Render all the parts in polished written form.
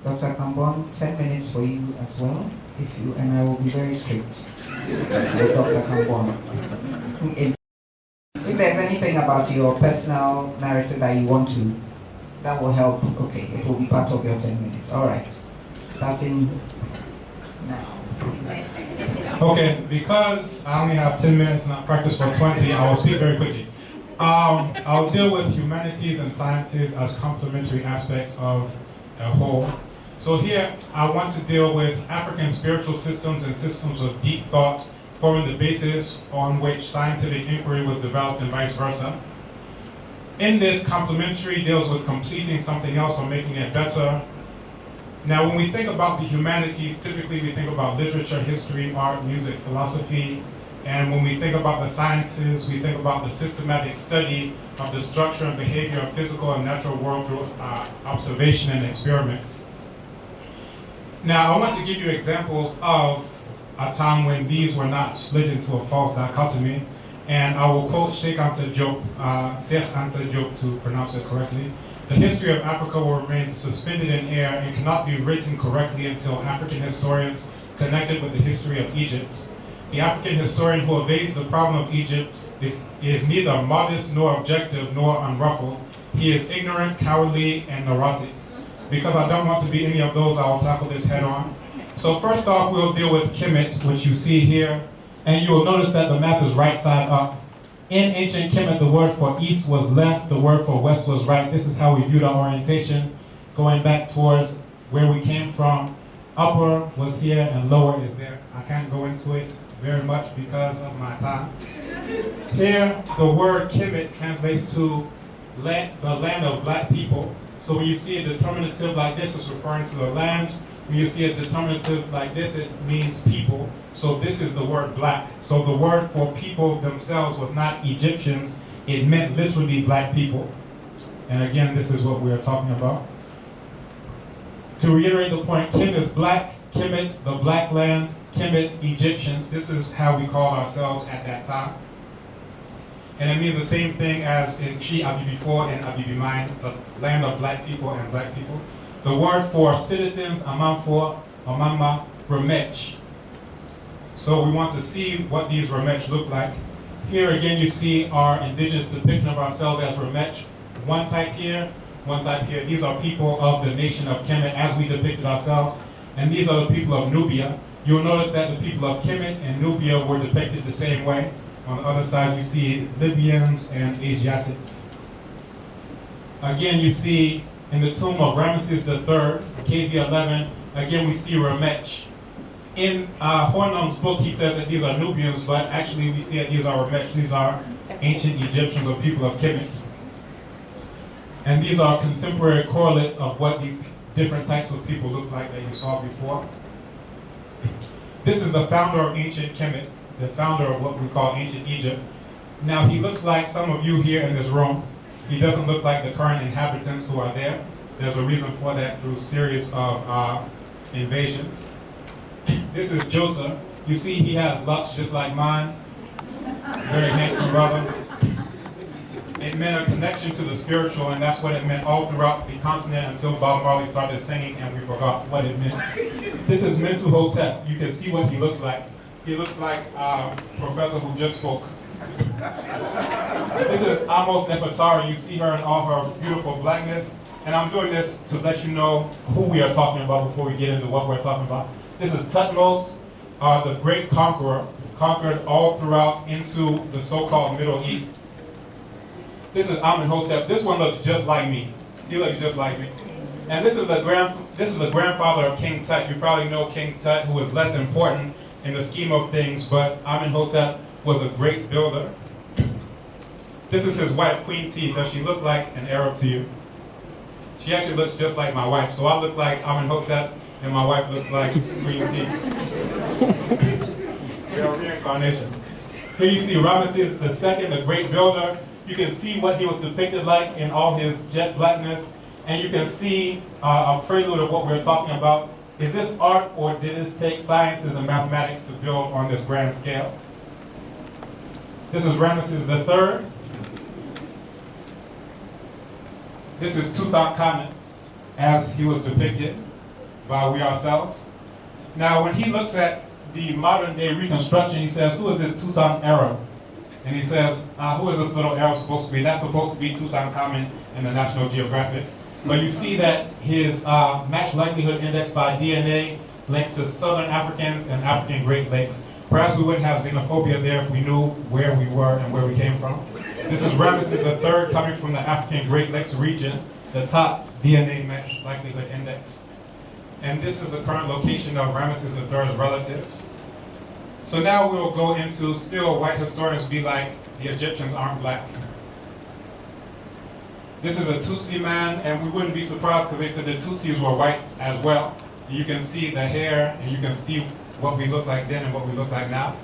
Dr. Kambon, 10 minutes for you as well, and I will be very strict with Dr. Kambon. If there's anything about your personal narrative that you want to, that will help. Okay, it will be part of your 10 minutes. All right, starting now. Okay, because I only have 10 minutes and I practice for 20, I will speak very quickly. I'll deal with humanities and sciences as complementary aspects of a whole. So here, I want to deal with African spiritual systems and systems of deep thought, forming the basis on which scientific inquiry was developed and vice versa. In this, complementary deals with completing something else or making it better. Now, when we think about the humanities, typically we think about literature, history, art, music, philosophy. And when we think about the sciences, we think about the systematic study of the structure and behavior of physical and natural world through observation and experiment. Now, I want to give you examples of a time when these were not split into a false dichotomy. And I will quote Sheikh Anta Diop to pronounce it correctly. The history of Africa will remain suspended in air and cannot be written correctly until African historians connect it with the history of Egypt. The African historian who evades the problem of Egypt is neither modest nor objective nor unruffled. He is ignorant, cowardly, and neurotic. Because I don't want to be any of those, I will tackle this head on. So first off, we'll deal with Kemet, which you see here. And you will notice that the map is right side up. In ancient Kemet, the word for east was left, the word for west was right. This is how we viewed our orientation, going back towards where we came from. Upper was here and lower is there. I can't go into it very much because of my time. Here, the word Kemet translates to the land of black people. So when you see a determinative like this, it's referring to the land. When you see a determinative like this, it means people. So this is the word black. So the word for people themselves was not Egyptians. It meant literally black people. And again, this is what we are talking about. To reiterate the point, Kim is black, Kemet, the black land, Kemet, Egyptians. This is how we called ourselves at that time. And it means the same thing as in Chi Abibi4 and Abibi9, the land of black people and black people. The word for citizens, Ampofo, Amama, Remech. So we want to see what these Remech look like. Here again you see our indigenous depiction of ourselves as Remech. One type here, one type here. These are people of the nation of Kemet as we depicted ourselves. And these are the people of Nubia. You'll notice that the people of Kemet and Nubia were depicted the same way. On the other side you see Libyans and Asiatics. Again you see in the tomb of Ramesses III, KV11, again we see Remech. In Hornum's book, he says that these are Nubians, but actually we see that these are Remech. These are ancient Egyptians or people of Kemet. And these are contemporary correlates of what these different types of people look like that you saw before. This is the founder of ancient Kemet, the founder of what we call ancient Egypt. Now he looks like some of you here in this room. He doesn't look like the current inhabitants who are there. There's a reason for that through series of invasions. This is Joseph. You see he has locks just like mine. Very handsome brother. It meant a connection to the spiritual, and that's what it meant all throughout the continent until Bob Marley started singing and we forgot what it meant. This is Mentu Hotep. You can see what he looks like. He looks like a professor who just spoke. This is Amos Nefertari. You see her in all her beautiful blackness. And I'm doing this to let you know who we are talking about before we get into what we're talking about. This is Thutmose, the great conqueror, conquered all throughout into the so-called Middle East. This is Amenhotep. This one looks just like me. He looks just like me. And this is the grandfather of King Tut. You probably know King Tut, who is less important in the scheme of things, but Amenhotep was a great builder. This is his wife, Queen T. Does she look like an Arab to you? She actually looks just like my wife. So I look like Amenhotep, and my wife looks like Queen T. We are reincarnation. Here you see Ramesses II, the great builder. You can see what he was depicted like in all his jet blackness, and you can see a prelude of what we're talking about. Is this art, or did this take sciences and mathematics to build on this grand scale? This is Ramesses III. This is Tutankhamun, as he was depicted. by we ourselves. Now, when he looks at the modern day reconstruction, he says, who is this Tutankhamun Arab? And he says, who is this little Arab supposed to be? That's supposed to be Tutankhamun in the National Geographic. But you see that his match likelihood index by DNA links to Southern Africans and African Great Lakes. Perhaps we wouldn't have xenophobia there if we knew where we were and where we came from. This is Ramesses III coming from the African Great Lakes region, the top DNA match likelihood index. And this is the current location of Ramesses III's relatives. So now we'll go into, still white historians be like, the Egyptians aren't black. This is a Tutsi man, and we wouldn't be surprised because they said the Tutsis were white as well. You can see the hair, and you can see what we look like then and what we look like now.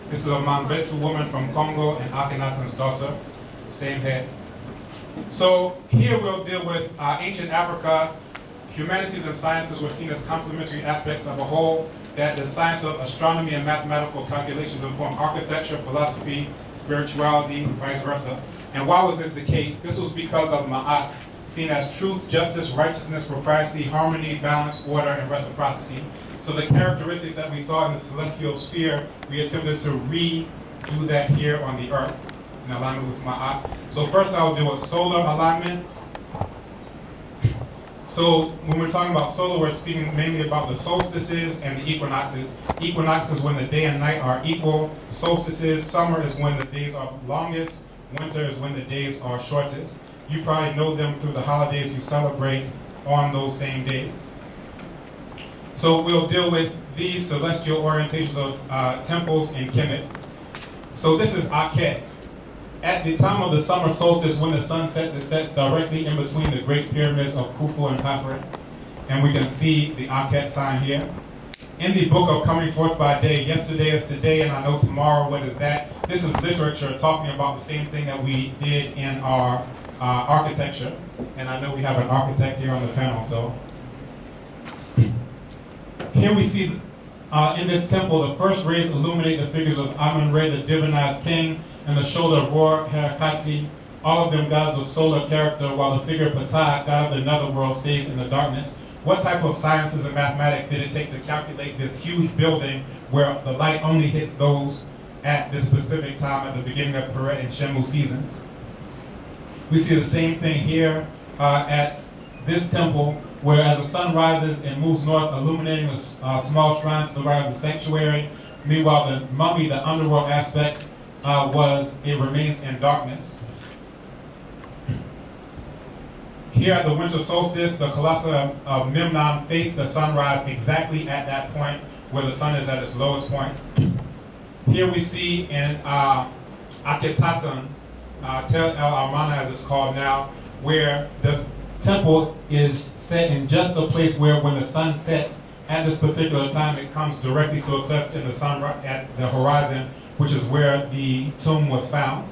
This is a Mambetsu woman from Congo and Akhenaten's daughter, same head. So here we'll deal with ancient Africa. Humanities and sciences were seen as complementary aspects of a whole, that the science of astronomy and mathematical calculations inform architecture, philosophy, spirituality, vice versa. And why was this the case? This was because of Ma'at, seen as truth, justice, righteousness, propriety, harmony, balance, order, and reciprocity. So the characteristics that we saw in the celestial sphere, we attempted to redo that here on the earth in alignment with Ma'at. So first I'll do with solar alignments. So when we're talking about solar, we're speaking mainly about the solstices and the equinoxes. Equinoxes when the day and night are equal. Solstices, summer is when the days are longest. Winter is when the days are shortest. You probably know them through the holidays you celebrate on those same days. So we'll deal with these celestial orientations of temples in Kemet. So this is Akhet. At the time of the summer solstice, when the sun sets, it sets directly in between the great pyramids of Khufu and Khafre. And we can see the Akhet sign here. In the book of Coming Forth by Day, yesterday is today, and I know tomorrow, what is that? This is literature talking about the same thing that we did in our architecture. And I know we have an architect here on the panel, so. Here we see in this temple, the first rays illuminate the figures of Amun-Re, the divinized king, and the shoulder of Ror Herakati, all of them gods of solar character, while the figure Ptah, god of the netherworld, stays in the darkness. What type of sciences and mathematics did it take to calculate this huge building where the light only hits those at this specific time at the beginning of Peret and Shemu seasons? We see the same thing here at this temple, where as the sun rises and moves north, illuminating the small shrines to the right of the sanctuary. Meanwhile, the mummy, the underworld aspect, it remains in darkness. Here at the winter solstice, the colossi of Memnon face the sunrise exactly at that point where the sun is at its lowest point. Here we see in Akhetaten, Tel El Armana as it's called now, where the temple is set in just a place where when the sun sets at this particular time, it comes directly to a cleft in the sun at the horizon, which is where the tomb was found.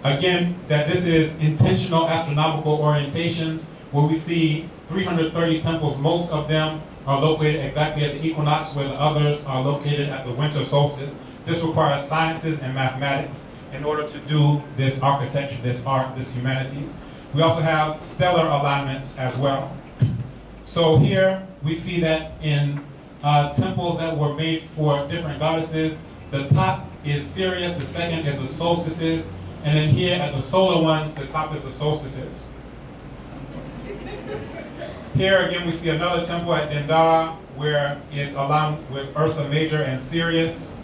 Again, that this is intentional astronomical orientations, where we see 330 temples. Most of them are located exactly at the equinox, where the others are located at the winter solstice. This requires sciences and mathematics in order to do this architecture, this art, this humanities. We also have stellar alignments as well. So here we see that in temples that were made for different goddesses, the top is Sirius, the second is the solstices, and then here at the solar ones, the top is the solstices. Here again we see another temple at Dendara where it's aligned with Ursa Major and Sirius.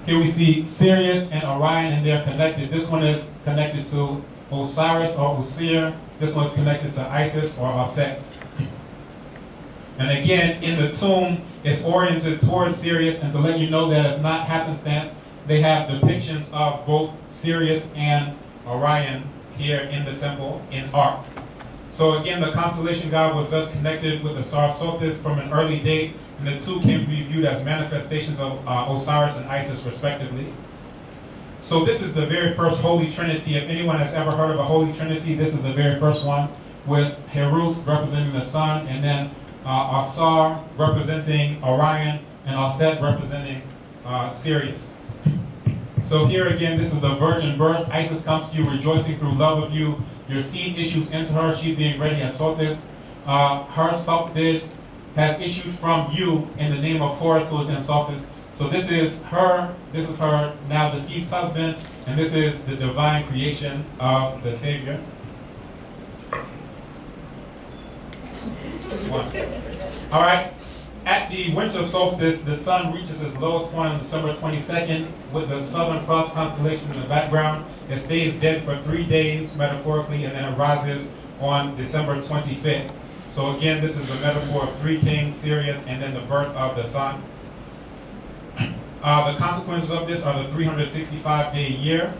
Here we see Sirius and Orion, and they're connected. This one is connected to Osiris or Osir. This one's connected to Isis or Aset. And again, in the tomb, it's oriented towards Sirius, and to let you know that it's not happenstance, they have depictions of both Sirius and Orion here in the temple in art. So again, the constellation god was thus connected with the star Sothis from an early date, and the two can be viewed as manifestations of Osiris and Isis respectively. So this is the very first Holy Trinity. If anyone has ever heard of a Holy Trinity, this is the very first one, with Herus representing the sun, and then Asar representing Orion, and Aset representing Sirius. So here again, this is the virgin birth. Isis comes to you rejoicing through love of you. Your seed issues into her, she being ready and Sophis. Her Sophis has issued from you in the name of Horus, who is in Sophis. So this is her now deceased husband, and this is the divine creation of the Savior. All right. At the winter solstice, the sun reaches its lowest point on December 22nd with the Southern Cross constellation in the background. It stays dead for 3 days, metaphorically, and then it rises on December 25th. So again, this is the metaphor of three kings, Sirius, and then the birth of the sun. The consequences of this are the 365-day year.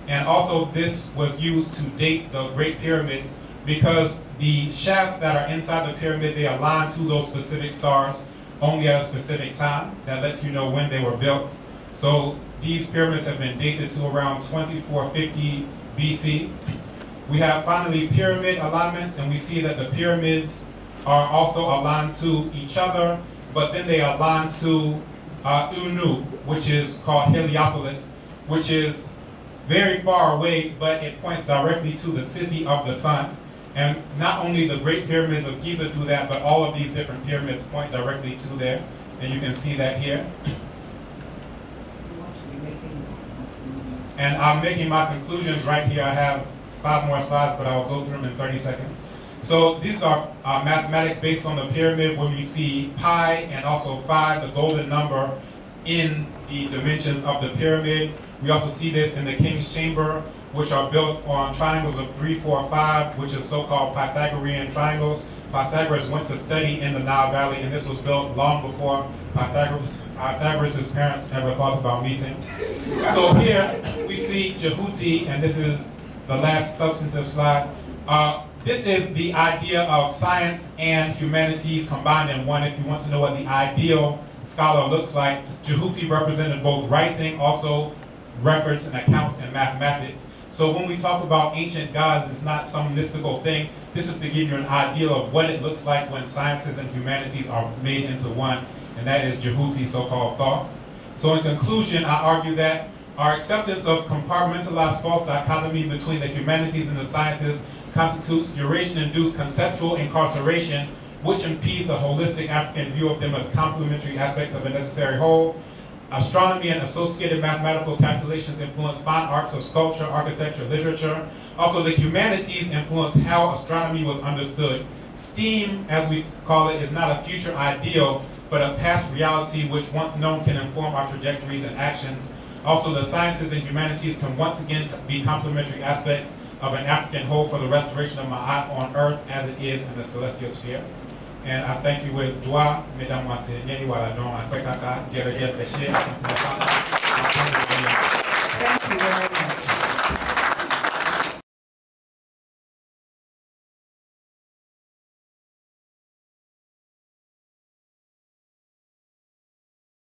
And also this was used to date the Great Pyramids because the shafts that are inside the pyramid, they align to those specific stars only at a specific time. That lets you know when they were built. So these pyramids have been dated to around 2450 BC. We have finally pyramid alignments, and we see that the pyramids are also aligned to each other, but then they align to Unu, which is called Heliopolis, which is very far away, but it points directly to the city of the sun. And not only the Great Pyramids of Giza do that, but all of these different pyramids point directly to there. And you can see that here. And I'm making my conclusions right here. I have 5 more slides, but I'll go through them in 30 seconds. So these are mathematics based on the pyramid, where we see pi and also phi, the golden number, in the dimensions of the pyramid. We also see this in the king's chamber, which are built on triangles of 3, 4, 5, which is so-called Pythagorean triangles. Pythagoras went to study in the Nile Valley, and this was built long before Pythagoras' parents ever thought about meeting. So here we see Jehuti, and this is the last substantive slide. This is the idea of science and humanities combined in one. If you want to know what the ideal scholar looks like, Jehuti represented both writing, also records and accounts and mathematics. So when we talk about ancient gods, it's not some mystical thing. This is to give you an idea of what it looks like when sciences and humanities are made into one, and that is Jehuti, so-called thought. So in conclusion, I argue that our acceptance of compartmentalized false dichotomy between the humanities and the sciences constitutes Eurasian-induced conceptual incarceration, which impedes a holistic African view of them as complementary aspects of a necessary whole. Astronomy and associated mathematical calculations influence fine arts of sculpture, architecture, literature. Also, the humanities influence how astronomy was understood. STEAM, as we call it, is not a future ideal, but a past reality which, once known, can inform our trajectories and actions. Also, the sciences and humanities can once again be complementary aspects of an African whole for the restoration of Ma'at on earth as it is in the celestial sphere. And I thank you with dua, mesdames, messieurs,